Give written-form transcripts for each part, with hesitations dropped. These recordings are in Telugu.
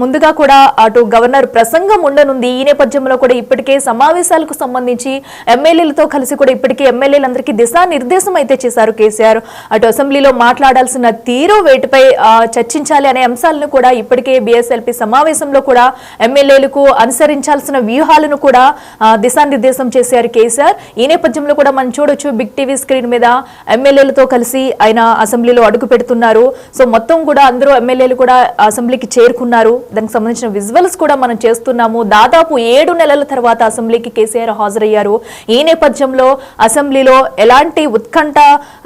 ముందుగా కూడా అటు గవర్నర్ ప్రసంగం ఉండనుంది. ఈ నేపథ్యంలో కూడా ఇప్పటికే సమావేశాలకు సంబంధించి ఎమ్మెల్యేలతో కలిసి కూడా ఇప్పటికే ఎమ్మెల్యేలందరికీ దిశానిర్దేశం అయితే చేశారు కేసీఆర్. అటు అసెంబ్లీలో మాట్లాడాల్సిన తీరు వేటిపై చర్చించాలి అనే అంశాలను కూడా ఇప్పటికే బీఎస్ఎల్పీ సమావేశంలో కూడా ఎమ్మెల్యేలకు అనుసరించాల్సిన వ్యూహాలను కూడా దిశానిర్దేశం చేశారు కేసీఆర్. ఈ నేపథ్యంలో కూడా మనం చూడొచ్చు బిగ్ టీవీ స్క్రీన్ మీద ఎమ్మెల్యేలతో కలిసి ఆయన అసెంబ్లీలో అడుగు పెడుతున్నారు. సో మొత్తం కూడా అందరూ ఎమ్మెల్యేలు కూడా అసెంబ్లీకి చేరుకున్నారు. దానికి సంబంధించిన విజువల్స్ కూడా మనం చేస్తున్నాము. దాదాపు 7 నెలల తర్వాత అసెంబ్లీకి కేసీఆర్ హాజరయ్యారు. ఈ నేపథ్యంలో అసెంబ్లీలో ఎలాంటి ఉత్కంఠ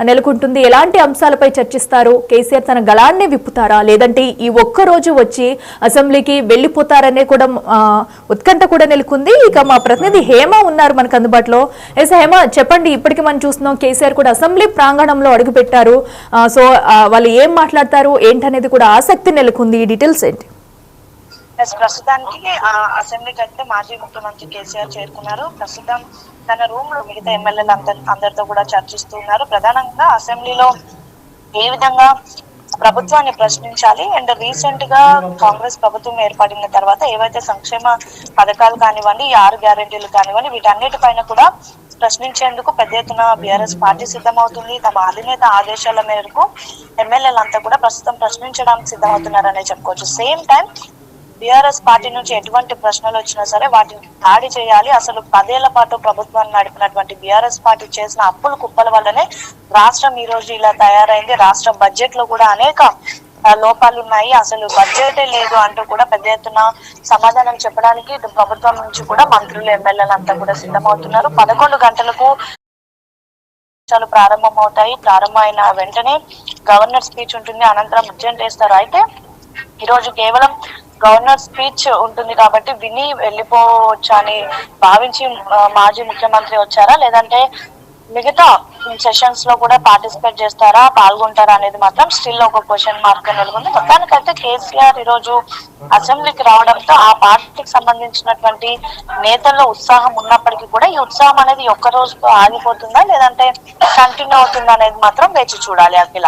నెలకొంటుంది, ఎలాంటి అంశాలపై చర్చిస్తారు, కేసీఆర్ తన గళాన్ని విప్పుతారా, లేదంటే ఈ ఒక్క రోజు వచ్చి అసెంబ్లీకి వెళ్లిపోతారనే కూడా ఉత్కంఠ కూడా నెలకొంది. ఇక మా ప్రతినిధి హేమ ఉన్నారు మనకు అందుబాటులో. ఎస్ హేమ, చెప్పండి. ఇప్పటికీ మనం చూస్తున్నాం కేసీఆర్ కూడా అసెంబ్లీ ప్రాంగణంలో అడుగు పెట్టారు. సో వాళ్ళు ఏం మాట్లాడతారు ఏంటనేది కూడా ఆసక్తి నెలకొంది. ఈ డీటెయిల్స్ ఏంటి? ప్రస్తుతానికి అసెంబ్లీకి అయితే మాజీ ముఖ్యమంత్రి కేసీఆర్ చేరుకున్నారు. ప్రస్తుతం తన రూమ్ లో మిగతా ఎమ్మెల్యేలు అందరితో కూడా చర్చిస్తున్నారు. ప్రధానంగా అసెంబ్లీలో ఏ విధంగా ప్రభుత్వాన్ని ప్రశ్నించాలి అండ్ రీసెంట్ గా కాంగ్రెస్ ప్రభుత్వం ఏర్పడిన తర్వాత ఏవైతే సంక్షేమ పథకాలు కానివ్వండి, 6 గ్యారెంటీలు కానివ్వండి, వీటన్నిటిపైన కూడా ప్రశ్నించేందుకు పెద్ద ఎత్తున బీఆర్ఎస్ పార్టీ సిద్ధమవుతుంది. తమ అధినేత ఆదేశాల మేరకు ఎమ్మెల్యేలంతా కూడా ప్రస్తుతం ప్రశ్నించడానికి సిద్ధమవుతున్నారనే చెప్పుకోవచ్చు. సేమ్ టైం బీఆర్ఎస్ పార్టీ నుంచి ఎటువంటి ప్రశ్నలు వచ్చినా సరే వాటిని దాడి చేయాలి. అసలు 10 ఏళ్ల పాటు ప్రభుత్వాన్ని నడిపినటువంటి బీఆర్ఎస్ పార్టీ చేసిన అప్పుల కుప్పల వల్లనే రాష్ట్రం ఈ రోజు ఇలా తయారైంది. రాష్ట్ర బడ్జెట్ లో కూడా అనేక లోపాలు ఉన్నాయి, అసలు బడ్జెటే లేదు అంటూ కూడా పెద్ద ఎత్తున సమాధానం చెప్పడానికి ప్రభుత్వం నుంచి కూడా మంత్రులు, ఎమ్మెల్యేలు అంతా కూడా సిద్ధమవుతున్నారు. 11 గంటలకు ప్రారంభమవుతాయి. ప్రారంభమైన వెంటనే గవర్నర్ స్పీచ్ ఉంటుంది, అనంతరం బడ్జెట్ వేస్తారు. అయితే ఈ రోజు కేవలం గవర్నర్ స్పీచ్ ఉంటుంది కాబట్టి విని వెళ్ళిపోవచ్చా అని భావించి మాజీ ముఖ్యమంత్రి వచ్చారా, లేదంటే మిగతా సెషన్స్ లో కూడా పార్టిసిపేట్ చేస్తారా, పాల్గొంటారా అనేది మాత్రం స్టిల్ ఒక క్వశ్చన్ మార్క్ నెలకొంది. మొత్తానికైతే కేసీఆర్ ఈ రోజు అసెంబ్లీకి రావడంతో ఆ పార్టీకి సంబంధించినటువంటి నేతల్లో ఉత్సాహం ఉన్నప్పటికీ కూడా ఈ ఉత్సాహం అనేది ఒక్క రోజుతో ఆగిపోతుందా లేదంటే కంటిన్యూ అవుతుందా అనేది మాత్రం వేచి చూడాలి. అఖిల,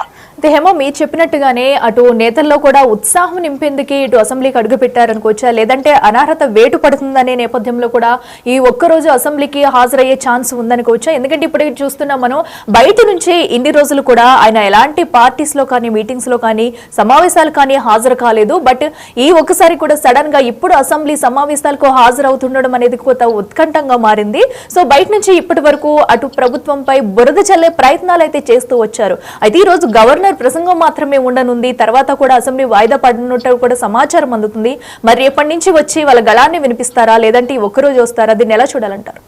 హేమో, మీరు చెప్పినట్టుగానే అటు నేతల్లో కూడా ఉత్సాహం నింపేందుకు ఇటు అసెంబ్లీకి అడుగు పెట్టారనుకోవచ్చా, లేదంటే అనర్హత వేటు పడుతుందనే నేపథ్యంలో కూడా ఈ ఒక్కరోజు అసెంబ్లీకి హాజరయ్యే ఛాన్స్ ఉందనుకోవచ్చా? ఎందుకంటే ఇప్పుడు చూస్తున్నాం మనం బయట నుంచి ఇన్ని రోజులు కూడా ఆయన ఎలాంటి పార్టీస్ లో కానీ, మీటింగ్స్ లో కానీ, సమావేశాలు కానీ హాజరు కాలేదు. బట్ ఈ ఒక్కసారి కూడా సడన్ గా ఇప్పుడు అసెంబ్లీ సమావేశాలకు హాజరవుతుండడం అనేది కొత్త ఉత్కంఠంగా మారింది. సో బయట నుంచి ఇప్పటి వరకు అటు ప్రభుత్వంపై బురద చల్లే ప్రయత్నాలు అయితే చేస్తూ వచ్చారు. అయితే ఈ రోజు గవర్నర్ ప్రసంగం మాత్రమే ఉండనుంది. తర్వాత కూడా అసెంబ్లీ వాయిదా పడినట్టు కూడా సమాచారం అందుతుంది. మరి రేపటి నుంచి వచ్చి వాళ్ళ గళాన్ని వినిపిస్తారా, లేదంటే ఈ ఒక్కరోజు వస్తారా? దీన్ని ఎలా చూడాలంటారు?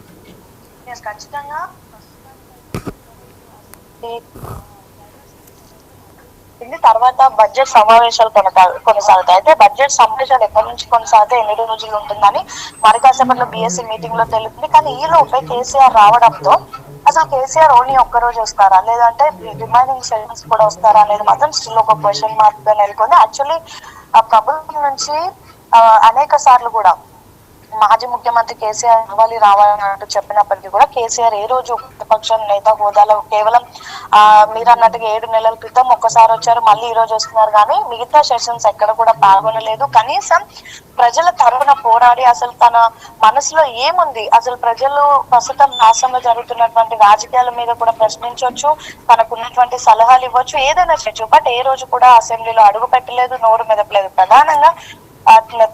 ఖచ్చితంగా తర్వాత బడ్జెట్ సమావేశాలు కొనసాగుతాయి. అయితే బడ్జెట్ సమావేశాలు ఎప్పటి నుంచి కొనసాగుతాయి, ఎన్ని రోజులు ఉంటుందని మరి కాసేపట్లో బీఎస్సీ మీటింగ్ లో తెలుస్తుంది. కానీ ఈ లోపే కేసీఆర్ రావడంతో అసలు కేసీఆర్ ఓన్లీ ఒక్క రోజు వస్తారా, లేదంటే రిమైనింగ్ సెషన్స్ కూడా వస్తారా అనేది మాత్రం స్టిల్ ఒక క్వశ్చన్ మార్క్ గా నెలకొంది. యాక్చువల్లీ ప్రభుత్వం నుంచి అనేక సార్లు కూడా మాజీ ముఖ్యమంత్రి కేసీఆర్ రావాలని అంటూ చెప్పినప్పటికీ కూడా కేసీఆర్ ఏ రోజు ప్రతిపక్ష నేత హోదాలో కేవలం మీరు అన్నట్టుగా 7 నెలల క్రితం ఒక్కసారి వచ్చారు, మళ్ళీ ఈ రోజు వస్తున్నారు. కానీ మిగతా సెషన్స్ ఎక్కడ కూడా పాల్గొనలేదు. కనీసం ప్రజల తరపున పోరాడి అసలు తన మనసులో ఏముంది, అసలు ప్రజలు ప్రస్తుతం రాష్ట్రంలో జరుగుతున్నటువంటి రాజకీయాల మీద కూడా ప్రశ్నించవచ్చు, తనకున్నటువంటి సలహాలు ఇవ్వచ్చు, ఏదైనా చేయొచ్చు. బట్ ఏ రోజు కూడా అసెంబ్లీలో అడుగు పెట్టలేదు, నోరు మెదపలేదు. ప్రధానంగా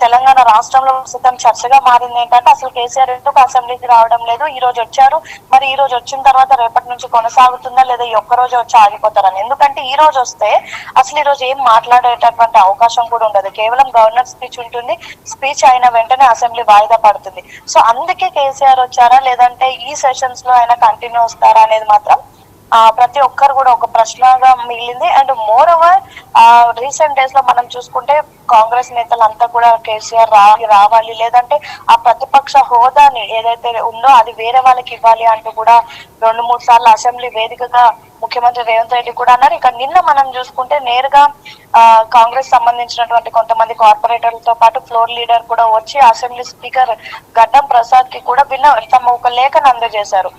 తెలంగాణ రాష్ట్రంలో ప్రస్తుతం చర్చగా మారింది ఏంటంటే అసలు కేసీఆర్ ఎందుకు అసెంబ్లీకి రావడం లేదు, ఈ రోజు వచ్చారు, మరి ఈ రోజు వచ్చిన తర్వాత రేపటి నుంచి కొనసాగుతుందా లేదా ఈ ఒక్క రోజు వచ్చి ఆగిపోతారని. ఎందుకంటే ఈ రోజు వస్తే అసలు ఈ రోజు ఏం మాట్లాడేటటువంటి అవకాశం కూడా ఉండదు. కేవలం గవర్నర్ స్పీచ్ ఉంటుంది, స్పీచ్ అయిన వెంటనే అసెంబ్లీ వాయిదా పడుతుంది. సో అందుకే కేసీఆర్ వచ్చారా, లేదంటే ఈ సెషన్స్ లో ఆయన కంటిన్యూ వస్తారా అనేది మాత్రం ప్రతి ఒక్కరు కూడా ఒక ప్రశ్నగా మిగిలింది. And more over recent days లో మనం చూసుకుంటే కాంగ్రెస్ నేతలంతా కూడా కేసీఆర్ రావాలి, లేదంటే ఆ ప్రతిపక్ష హోదాని ఏదైతే ఉందో అది వేరే వాళ్ళకి ఇవ్వాలి అంటూ కూడా 2-3 సార్లు అసెంబ్లీ వేదికగా ముఖ్యమంత్రి రేవంత్ రెడ్డి కూడా అన్నారు. ఇక నిన్న మనం చూసుకుంటే నేరుగా కాంగ్రెస్ సంబంధించినటువంటి కొంతమంది కార్పొరేటర్లతో పాటు ఫ్లోర్ లీడర్ కూడా వచ్చి అసెంబ్లీ స్పీకర్ గడ్డం ప్రసాద్ కి కూడా తమ ఒక లేఖను అందజేశారు.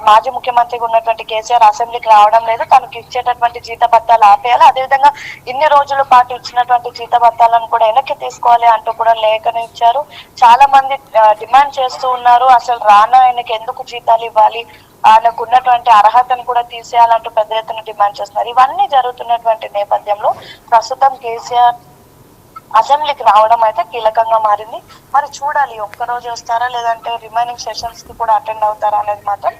మాజీ ముఖ్యమంత్రిగా ఉన్నటువంటి కేసీఆర్ అసెంబ్లీకి రావడం లేదు, తనకు ఇచ్చేటటువంటి జీతభత్యాలు ఆపేయాలి, అదేవిధంగా ఇన్ని రోజుల పాటు ఇచ్చినటువంటి జీతభత్యాలను కూడా వెనక్కి తీసుకోవాలి అంటూ కూడా లేఖను ఇచ్చారు. చాలా మంది డిమాండ్ చేస్తూ ఉన్నారు, అసలు రానా ఆయనకి ఎందుకు జీతాలు ఇవ్వాలి, ఆయనకు ఉన్నటువంటి అర్హతను కూడా తీసేయాలంటూ పెద్ద ఎత్తున డిమాండ్ చేస్తున్నారు. ఇవన్నీ జరుగుతున్నటువంటి నేపథ్యంలో ప్రస్తుతం కేసీఆర్ అసెంబ్లీకి రావడం అయితే కీలకంగా మారింది. మరి చూడాలి, ఒక్కరోజు వస్తారా లేదంటే రిమైనింగ్ సెషన్స్ కి కూడా అటెండ్ అవుతారా అనేది మాత్రం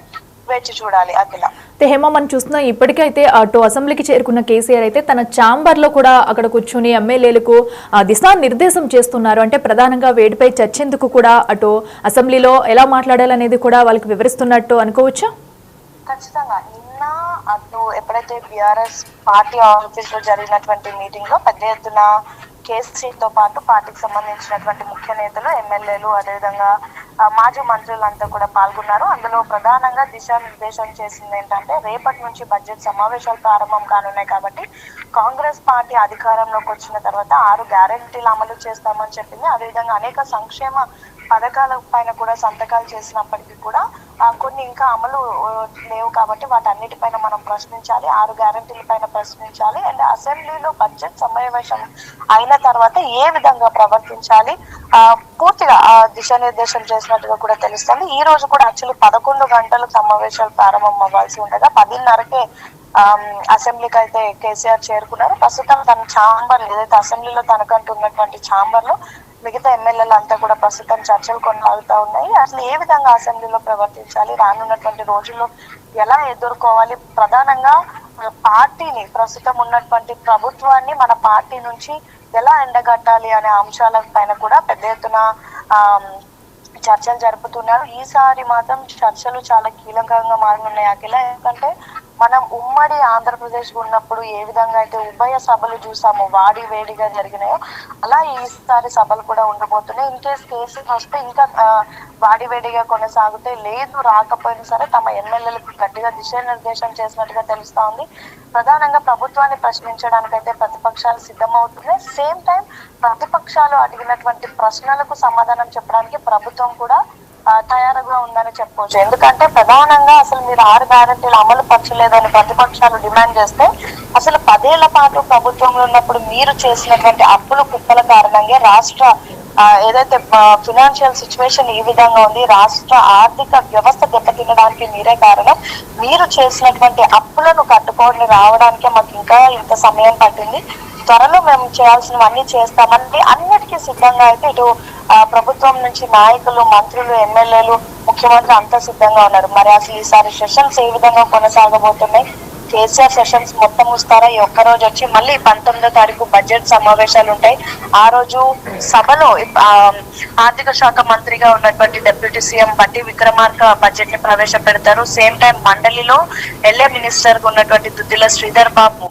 వేచి చూడాలి. అఖిల, హేమ, మనం చూస్తున్నాం ఇప్పటికైతే అటు అసెంబ్లీకి చేరుకున్న కేసీఆర్ అయితే తన ఛాంబర్ లో కూడా అక్కడ కూర్చుని ఎమ్మెల్యేలకు దిశానిర్దేశం చేస్తున్నారు. అంటే ప్రధానంగా వేడిపై చర్చేందుకు కూడా అటు అసెంబ్లీలో ఎలా మాట్లాడాలనేది కూడా వాళ్ళకి వివరిస్తున్నట్టు అనుకోవచ్చా? ఖచ్చితంగా. నిన్న అటు ఎప్పుడైతే బీఆర్ఎస్ పార్టీ ఆఫీస్ లో జరిగినటువంటి మీటింగ్ లో పెద్ద ఎత్తున కేసీతో పాటు పార్టీకి సంబంధించినటువంటి ముఖ్య నేతలు, ఎమ్మెల్యేలు, అదేవిధంగా మాజీ మంత్రులంతా కూడా పాల్గొన్నారు. అందులో ప్రధానంగా దిశానిర్దేశం చేసింది ఏంటంటే రేపటి నుంచి బడ్జెట్ సమావేశాలు ప్రారంభం కానున్నాయి కాబట్టి కాంగ్రెస్ పార్టీ అధికారంలోకి వచ్చిన తర్వాత 6 గ్యారెంటీలు అమలు చేస్తామని చెప్పింది. అదేవిధంగా అనేక సంక్షేమ పథకాల పైన కూడా సంతకాలు చేసినప్పటికీ కూడా కొన్ని ఇంకా అమలు లేవు కాబట్టి వాటన్నిటిపైన మనం ప్రశ్నించాలి, 6 గ్యారెంటీల పైన ప్రశ్నించాలి. అండ్ అసెంబ్లీలో బడ్జెట్ సమావేశం అయిన తర్వాత ఏ విధంగా ప్రవర్తించాలి పూర్తిగా దిశానిర్దేశం చేసినట్టుగా కూడా తెలుస్తుంది. ఈ రోజు కూడా యాక్చువల్లీ 11 గంటలు సమావేశాలు ప్రారంభం అవ్వాల్సి ఉండగా 10:30కే అసెంబ్లీకి అయితే కేసీఆర్ చేరుకున్నారు. ప్రస్తుతం తన ఛాంబర్ ఏదైతే అసెంబ్లీలో తనకంటూ ఉన్నటువంటి ఛాంబర్ లో మిగతా ఎమ్మెల్యేలు అంతా కూడా ప్రస్తుతం చర్చలు కొనసాగుతా ఉన్నాయి. అసలు ఏ విధంగా అసెంబ్లీలో ప్రవర్తించాలి, రానున్నటువంటి రోజుల్లో ఎలా ఎదుర్కోవాలి, ప్రధానంగా పార్టీని, ప్రస్తుతం ఉన్నటువంటి ప్రభుత్వాన్ని మన పార్టీ నుంచి ఎలా ఎండగట్టాలి అనే అంశాల పైన కూడా పెద్ద ఎత్తున చర్చలు జరుపుతున్నారు. ఈసారి మాత్రం చర్చలు చాలా కీలకంగా మారనున్నాయి అఖిల. ఎందుకంటే మనం ఉమ్మడి ఆంధ్రప్రదేశ్ ఉన్నప్పుడు ఏ విధంగా అయితే ఉభయ సభలు చూసామో వాడి వేడిగా జరిగినాయో అలా ఈసారి సభలు కూడా ఉండబోతున్నాయి. ఇన్ కేస్ కేసీఆర్ వస్తే ఇంకా వాడి వేడిగా కొనసాగితే, లేదు రాకపోయినా సరే తమ ఎమ్మెల్యేలకు గట్టిగా దిశానిర్దేశం చేసినట్టుగా తెలుస్తా ఉంది. ప్రధానంగా ప్రభుత్వాన్ని ప్రశ్నించడానికైతే ప్రతిపక్షాలు సిద్ధమవుతున్నాయి. సేమ్ టైం ప్రతిపక్షాలు అడిగినటువంటి ప్రశ్నలకు సమాధానం చెప్పడానికి ప్రభుత్వం కూడా తయారుగా ఉందని చెప్పవచ్చు. ఎందుకంటే ప్రధానంగా అసలు మీరు 6 గ్యారెంటీలు అమలు పరచలేదని ప్రతిపక్షాలు డిమాండ్ చేస్తే, అసలు 10 ఏళ్ల పాటు ప్రభుత్వంలో ఉన్నప్పుడు మీరు చేసినటువంటి అప్పుల కుప్పల కారణంగా రాష్ట్ర ఏదైతే ఫినాన్షియల్ సిచ్యువేషన్ ఈ విధంగా ఉంది, రాష్ట్ర ఆర్థిక వ్యవస్థ దెబ్బతినడానికి మీరే కారణం. మీరు చేసినటువంటి అప్పులను కట్టుకొని రావడానికే మాకు ఇంకా ఇంత సమయం పట్టింది, త్వరలో మేము చేయాల్సినవన్నీ చేస్తామని అన్నిటికీ సిద్ధంగా అయితే ఇటు ప్రభుత్వం నుంచి నాయకులు, మంత్రులు, ఎమ్మెల్యేలు, ముఖ్యమంత్రి అంతా సిద్ధంగా ఉన్నారు. మరి అసలు ఈసారి సెషన్స్ ఏ విధంగా కొనసాగబోతున్నాయి, కేసీఆర్ సెషన్స్ మొత్తం వస్తారా, ఈ ఒక్కరోజు వచ్చి మళ్ళీ 19వ తారీఖు బడ్జెట్ సమావేశాలు ఉంటాయి. ఆ రోజు సభలో ఆర్థిక శాఖ మంత్రిగా ఉన్నటువంటి డిప్యూటీ సీఎం బట్టి విక్రమార్క బడ్జెట్ ని ప్రవేశపెడతారు. సేమ్ టైం మండలిలో ఎల్ఏ మినిస్టర్ గా ఉన్నటువంటి దుద్దిల శ్రీధర్ బాబు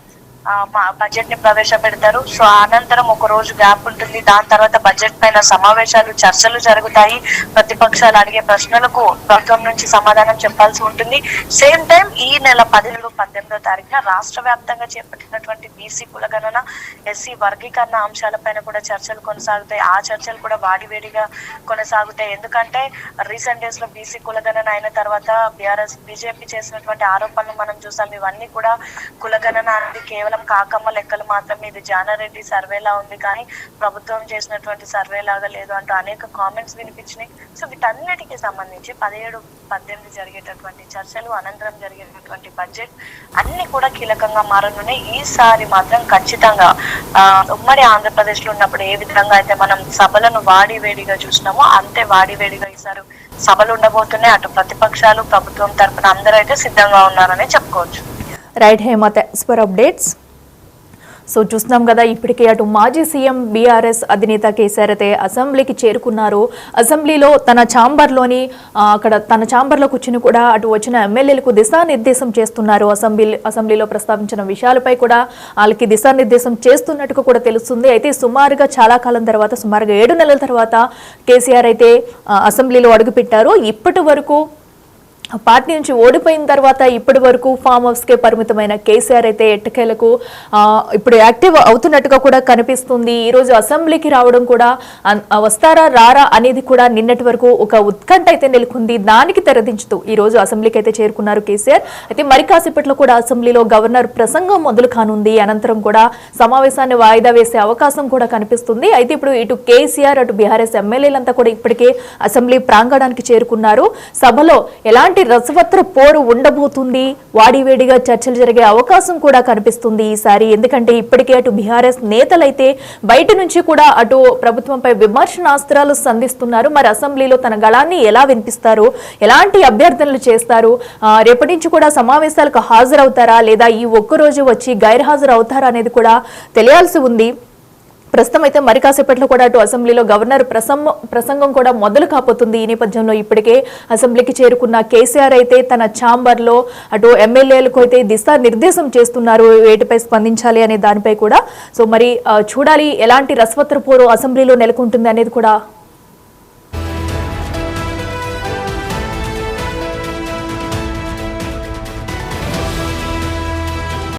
బడ్జెట్ ని ప్రవేశపెడతారు. సో అనంతరం ఒక రోజు గ్యాప్ ఉంటుంది. దాని తర్వాత బడ్జెట్ పైన సమావేశాలు, చర్చలు జరుగుతాయి. ప్రతిపక్షాలు అడిగే ప్రశ్నలకు ప్రభుత్వం నుంచి సమాధానం చెప్పాల్సి ఉంటుంది. సేమ్ టైం ఈ నెల 17-18వ తారీఖున రాష్ట్ర వ్యాప్తంగా చేపట్టినటువంటి బీసీ కులగణన, ఎస్సీ వర్గీకరణ అంశాలపైన కూడా చర్చలు కొనసాగుతాయి. ఆ చర్చలు కూడా వాడివేడిగా కొనసాగుతాయి. ఎందుకంటే రీసెంట్ డేస్ లో బీసీ కులగణన అయిన తర్వాత బీజేపీ చేసినటువంటి ఆరోపణలు మనం చూసాం. ఇవన్నీ కూడా కులగణన అనేది కేవలం కాకమ్మ లెక్కలు మాత్రమే, ఇది జానారెడ్డి సర్వేలా ఉంది కానీ ప్రభుత్వం చేసినటువంటి సర్వే లాగా లేదు అంటూ అనేక కామెంట్స్ వినిపించినాయి. సో వీటన్నిటికీ సంబంధించి 17-18 జరిగేటటువంటి చర్చలు, అనంతరం జరిగేటటువంటి బడ్జెట్ అన్ని కూడా కీలకంగా మారనున్నాయి. ఈసారి మాత్రం ఖచ్చితంగా ఉమ్మడి ఆంధ్రప్రదేశ్ లో ఉన్నప్పుడు ఏ విధంగా అయితే మనం సభలను వాడివేడిగా చూసినామో అంతే వాడివేడిగా ఈసారి సభలు ఉండబోతున్నాయి. అటు ప్రతిపక్షాలు, ప్రభుత్వం తరపున అందరూ అయితే సిద్ధంగా ఉన్నారని చెప్పుకోవచ్చు. Right Hema, thanks for updates. So చూస్తున్నాం కదా, ఇప్పటికే అటు మాజీ సీఎం బీఆర్ఎస్ అధినేత కేసీఆర్ అయితే అసెంబ్లీకి చేరుకున్నారు. అసెంబ్లీలో తన ఛాంబర్లోని తన ఛాంబర్లో కూర్చుని కూడా అటు వచ్చిన ఎమ్మెల్యేలకు దిశానిర్దేశం చేస్తున్నారు. అసెంబ్లీలో ప్రస్తావించిన విషయాలపై కూడా వాళ్ళకి దిశానిర్దేశం చేస్తున్నట్టుగా కూడా తెలుస్తుంది. అయితే సుమారుగా చాలా కాలం తర్వాత, సుమారుగా 7 నెలల తర్వాత కేసీఆర్ అయితే అసెంబ్లీలో అడుగుపెట్టారు. ఇప్పటి వరకు పార్టీ నుంచి ఓడిపోయిన తర్వాత ఇప్పటి వరకు ఫామ్ హౌస్కే పరిమితమైన కేసీఆర్ అయితే ఎట్టకేలకు ఇప్పుడు యాక్టివ్ అవుతున్నట్టుగా కూడా కనిపిస్తుంది. ఈ రోజు అసెంబ్లీకి రావడం కూడా వస్తారా రారా అనేది కూడా నిన్నటి వరకు ఒక ఉత్కంఠ అయితే నెలకొంది. దానికి తెరదించుతూ ఈ రోజు అసెంబ్లీకి అయితే చేరుకున్నారు కేసీఆర్. అయితే మరి కాసేపట్లో కూడా అసెంబ్లీలో గవర్నర్ ప్రసంగం మొదలు కానుంది. అనంతరం కూడా సమావేశాన్ని వాయిదా వేసే అవకాశం కూడా కనిపిస్తుంది. అయితే ఇప్పుడు ఇటు కేసీఆర్ అటు బీఆర్ఎస్ ఎమ్మెల్యేలంతా కూడా ఇప్పటికే అసెంబ్లీ ప్రాంగణానికి చేరుకున్నారు. సభలో ఎలాంటి రసవత్ర పోరు ఉండబోతుంది, వాడివేడిగా చర్చలు జరిగే అవకాశం కూడా కనిపిస్తుంది ఈసారి. ఎందుకంటే ఇప్పటికే అటు బీఆర్ఎస్ నేతలైతే బయట నుంచి కూడా అటు ప్రభుత్వంపై విమర్శనాస్త్రాలు సంధిస్తున్నారు. మరి అసెంబ్లీలో తన గళాన్ని ఎలా వినిపిస్తారు, ఎలాంటి అభ్యర్థనలు చేస్తారు, రేపటి నుంచి కూడా సమావేశాలకు హాజరవుతారా లేదా ఈ ఒక్కరోజు వచ్చి గైర్హాజరు అవుతారా అనేది కూడా తెలియాల్సి ఉంది. ప్రస్తుతం అయితే మరి కాసేపట్లో కూడా అటు అసెంబ్లీలో గవర్నర్ ప్రసంగం కూడా మొదలు కాబోతుంది. ఈ నేపథ్యంలో ఇప్పటికే అసెంబ్లీకి చేరుకున్న కేసీఆర్ అయితే తన ఛాంబర్లో అటు ఎమ్మెల్యేలకు అయితే దిశానిర్దేశం చేస్తున్నారు, వేటిపై స్పందించాలి అనే దానిపై కూడా. సో మరి చూడాలి ఎలాంటి రసవత్ర పోరు అసెంబ్లీలో నెలకొంటుంది అనేది కూడా